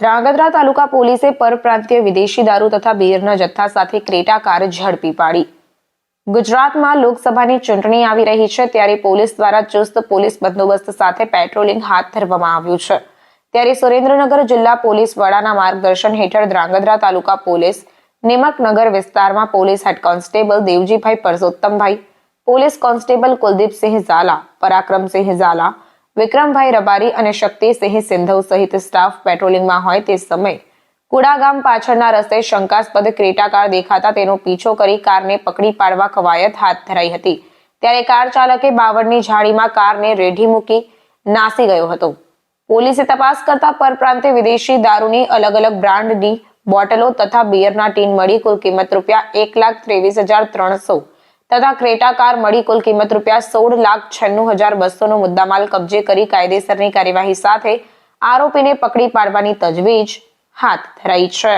ધ્રાંગધ્રા તાલુકા પોલીસે પરપ્રાંતીય વિદેશી દારૂ તથા બિયરના જથ્થા સાથે ક્રેટા કાર ઝડપી પાડી। ગુજરાતમાં લોકસભાની ચૂંટણી આવી રહી છે, ત્યારે પોલીસ દ્વારા ચુસ્ત પોલીસ બંદોબસ્ત સાથે પેટ્રોલિંગ હાથ ધરવામાં આવ્યું છે। ત્યારે સુરેન્દ્રનગર જિલ્લા પોલીસ વડાના માર્ગદર્શન હેઠળ ધ્રાંગધ્રા તાલુકા પોલીસ નિમકનગર વિસ્તારમાં police head constable Devjibhai Parsottambhai, police constable Kuldipsinh Jhala, Parakramsinh Jhala, Vikrambhai Rabari અને શક્તિસિંહ સિંધવ સહિત સ્ટાફ પેટ્રોલિંગમાં હોય તે સમયે કુડા ગામ પાછળના રસ્તે શંકાસ્પદ ક્રેટા કાર દેખાતા તેનો પીછો કરી કારને પકડી પાડવા કવાયત હાથ ધરાઈ હતી। ત્યારે કાર ચાલકે બાવળની ઝાડીમાં કારને રેઢી મૂકી નાસી ગયો હતો। પોલીસે તપાસ કરતા પરપ્રાંતીય વિદેશી દારૂની અલગ અલગ બ્રાન્ડની બોટલો તથા બિયરના ટીન મળી કુલ કિંમત ₹1,23,300 તથા ક્રેટા કાર મળી કુલ કિંમત ₹16,96,200 નો મુદ્દામાલ કબજે કરી કાયદેસરની કાર્યવાહી સાથે આરોપીને પકડી પાડવાની તજવીજ હાથ ધરાઈ છે।